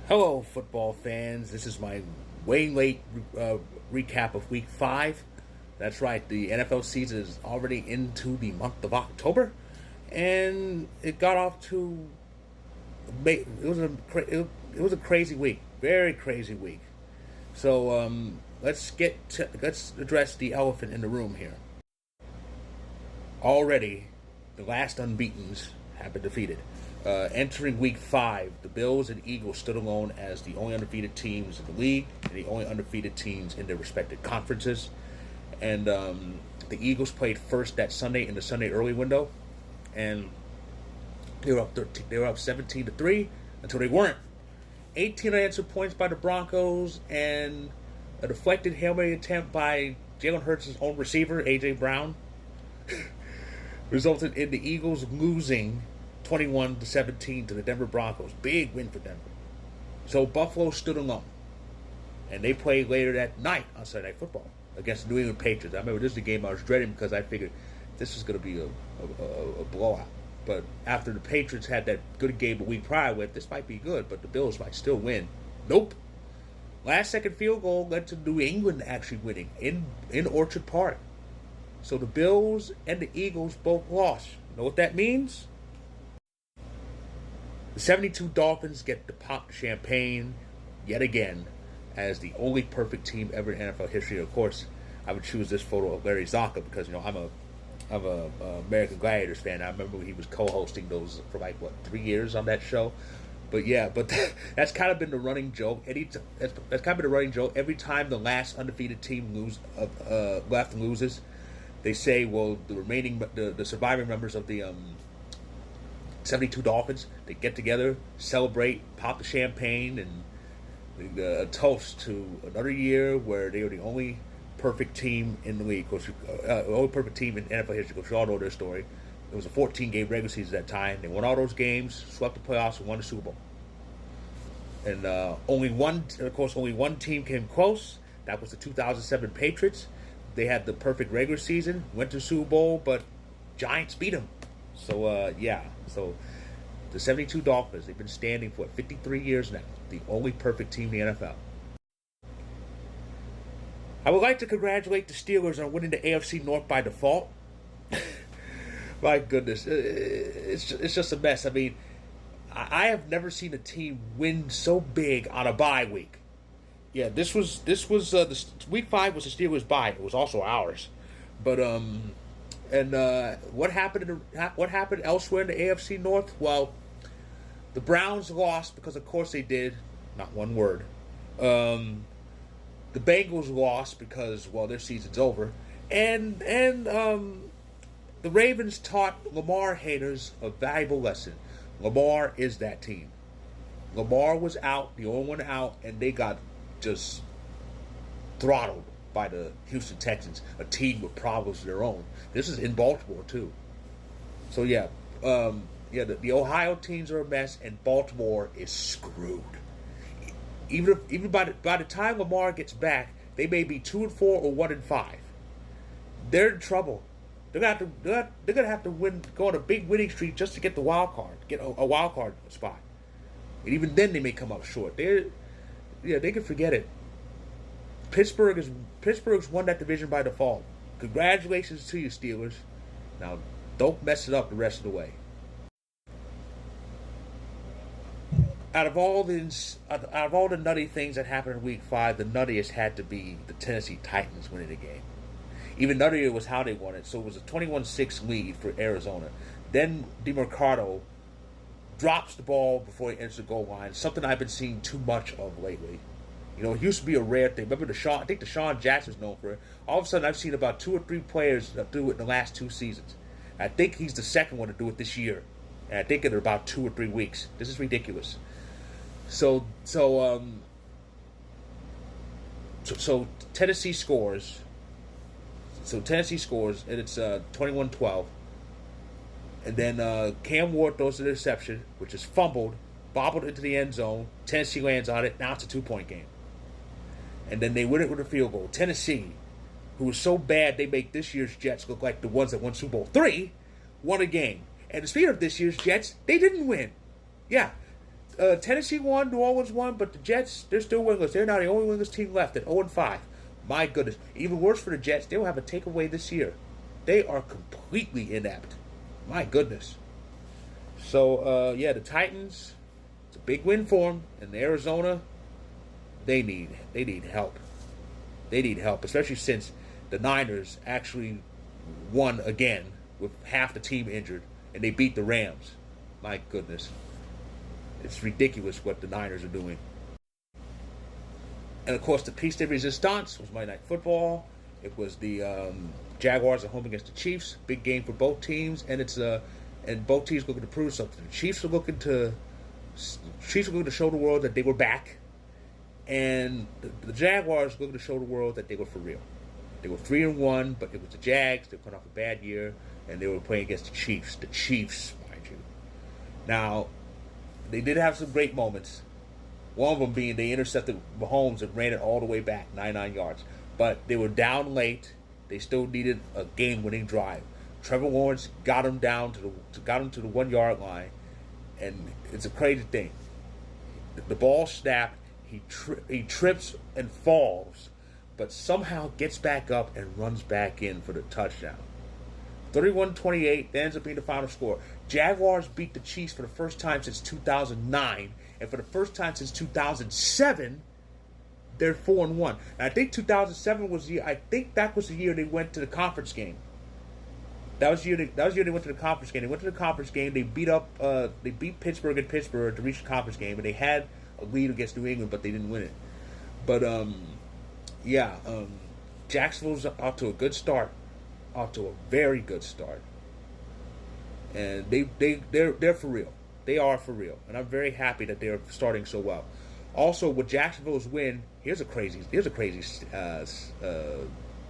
Hello, football fans. This is my way late recap of Week 5. That's right, the NFL season is already into the month of October, and it got off to it was a crazy week, very crazy week. So let's address the elephant in the room here. Already, the last unbeatens have been defeated. Entering Week 5, the Bills and Eagles stood alone as the only undefeated teams in the league and the only undefeated teams in their respective conferences. And the Eagles played first that Sunday in the Sunday early window, and they were up 17-3 until they weren't. 18 unanswered points by the Broncos and a deflected Hail Mary attempt by Jalen Hurts' own receiver, A.J. Brown, resulted in the Eagles losing 21-17 to the Denver Broncos. Big win for Denver. So Buffalo stood alone. And they played later that night on Sunday Night Football against the New England Patriots. I remember this is the game I was dreading because I figured this was going to be a blowout. But after the Patriots had that good game a week prior with, this might be good, but the Bills might still win. Nope. Last second field goal led to New England actually winning in Orchard Park. So the Bills and the Eagles both lost. You know what that means? The 72 Dolphins get to pop champagne yet again as the only perfect team ever in NFL history. Of course, I would choose this photo of Larry Zonka because I'm a American Gladiators fan. I remember he was co-hosting those for 3 years on that show. But yeah, that's kind of been the running joke. That's kind of been the running joke. Every time the last undefeated team left loses, they say, well, the surviving members of the 72 Dolphins, they get together, celebrate, pop the champagne, and a toast to another year where they were the only perfect team in the league. Of course, only perfect team in NFL history. Because you all know their story. It was a 14-game regular season at that time. They won all those games, swept the playoffs, and won the Super Bowl. And only one team came close. That was the 2007 Patriots. They had the perfect regular season, went to the Super Bowl, but Giants beat them. So, So the 72 Dolphins, they've been standing for 53 years now. The only perfect team in the NFL. I would like to congratulate the Steelers on winning the AFC North by default. My goodness, it's just a mess. I mean, I have never seen a team win so big on a bye week. Yeah, this was the week 5 was the Steelers' bye. It was also ours, but what happened elsewhere in the AFC North? Well, the Browns lost because, of course, they did. Not one word. The Bengals lost because, well, their season's over, and the Ravens taught Lamar haters a valuable lesson. Lamar is that team. Lamar was out, the only one out, and they got just throttled by the Houston Texans, a team with problems of their own. This is in Baltimore too. So the Ohio teams are a mess, and Baltimore is screwed. Even by the time Lamar gets back, they may be 2-4 or 1-5. They're in trouble. They're gonna have to go on a big winning streak just to get the wild card, get a wild card spot. And even then, they may come up short. They can forget it. Pittsburgh's won that division by default. Congratulations to you, Steelers. Now, don't mess it up the rest of the way. Out of all the nutty things that happened in Week 5, the nuttiest had to be the Tennessee Titans winning the game. Even nuttier was how they won it. So it was a 21-6 lead for Arizona. Then DeMarcado drops the ball before he enters the goal line. Something I've been seeing too much of lately. It used to be a rare thing. Remember I think Deshaun Jackson's known for it. All of a sudden, I've seen about 2 or 3 players do it in the last 2 seasons. I think he's the second one to do it this year. And I think in about 2 or 3 weeks. This is ridiculous. So Tennessee scores. So Tennessee scores, and it's 21-12. And then Cam Ward throws an interception, which is fumbled, bobbled into the end zone. Tennessee lands on it. Now it's a 2-point game. And then they win it with a field goal. Tennessee, who was so bad they make this year's Jets look like the ones that won Super Bowl 3, won a game. And speaking of this year's Jets, they didn't win. Yeah. Tennessee won, New Orleans won, but the Jets, they're still winless. They're now the only winless team left at 0-5. My goodness. Even worse for the Jets, they will have a takeaway this year. They are completely inept. My goodness. So, the Titans, it's a big win for them. And Arizona, they need help. They need help, especially since the Niners actually won again with half the team injured, and they beat the Rams. My goodness. It's ridiculous what the Niners are doing. And, of course, the piece de resistance was Monday Night Football. It was the Jaguars at home against the Chiefs. Big game for both teams, and and both teams looking to prove something. The Chiefs are looking to show the world that they were back, and the Jaguars are looking to show the world that they were for real. They were 3-1, but it was the Jags. They put off a bad year, and they were playing against the Chiefs. The Chiefs, mind you. Now, they did have some great moments. One of them being they intercepted Mahomes and ran it all the way back, 99 yards. But they were down late. They still needed a game-winning drive. Trevor Lawrence got them down to the 1 yard line, and it's a crazy thing. The ball snapped. He trips and falls, but somehow gets back up and runs back in for the touchdown. 31-28, that ends up being the final score. Jaguars beat the Chiefs for the first time since 2009, and for the first time since 2007, they're 4-1. And I think 2007 was the year. I think that was the year they went to the conference game. That was the year they went to the conference game. They went to the conference game. They beat Pittsburgh in Pittsburgh to reach the conference game, and they had a lead against New England, but they didn't win it. But Jacksonville's off to a good start, off to a very good start, and they're for real. They are for real, and I'm very happy that they're starting so well. Also, with Jacksonville's win, here's a crazy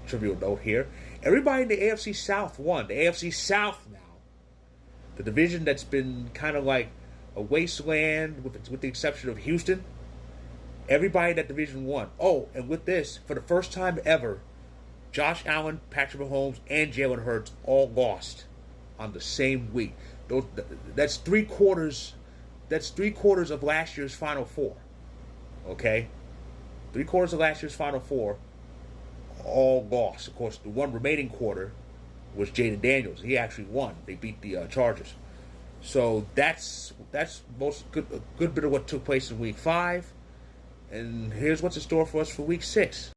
trivial note here. Everybody in the AFC South won. The AFC South now, the division that's been kind of like a wasteland, with the exception of Houston. Everybody in that division won. Oh, and with this, for the first time ever, Josh Allen, Patrick Mahomes, and Jalen Hurts all lost on the same week. That's three quarters. That's 3/4 of last year's Final Four. Okay, 3/4 of last year's Final Four, all lost. Of course, the one remaining quarter was Jaden Daniels. He actually won. They beat the Chargers. So that's a good bit of what took place in Week 5. And here's what's in store for us for Week 6.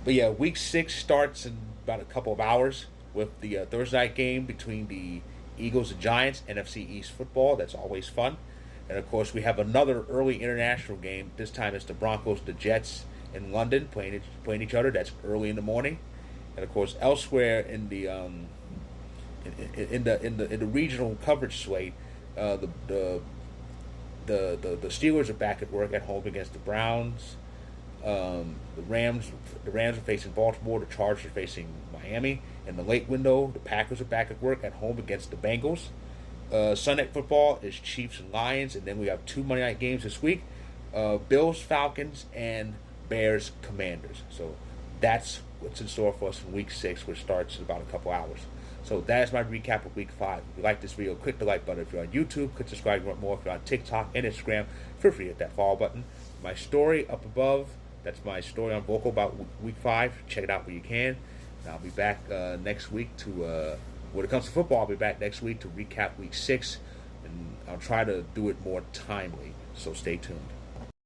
But yeah, Week 6 starts in about a couple of hours with the Thursday night game between the Eagles and Giants, NFC East football. That's always fun. And of course, we have another early international game. This time it's the Broncos, the Jets in London playing each other. That's early in the morning. And of course, elsewhere in the in the regional coverage slate, the Steelers are back at work at home against the Browns. The Rams are facing Baltimore. The Chargers are facing Miami. In the late window, the Packers are back at work at home against the Bengals. Sunday Night Football is Chiefs and Lions, and then we have 2 Monday night games this week: Bills, Falcons, and Bears, Commanders. So that's what's in store for us in Week 6, which starts in about a couple hours. So that is my recap of Week 5. If you like this video, click the like button. If you're on YouTube, click subscribe if you want more. If you're on TikTok and Instagram, feel free to hit that follow button. My story up above, that's my story on Vocal about Week 5. Check it out when you can. And I'll be back next week to, when it comes to football, I'll be back next week to recap Week 6. And I'll try to do it more timely. So stay tuned.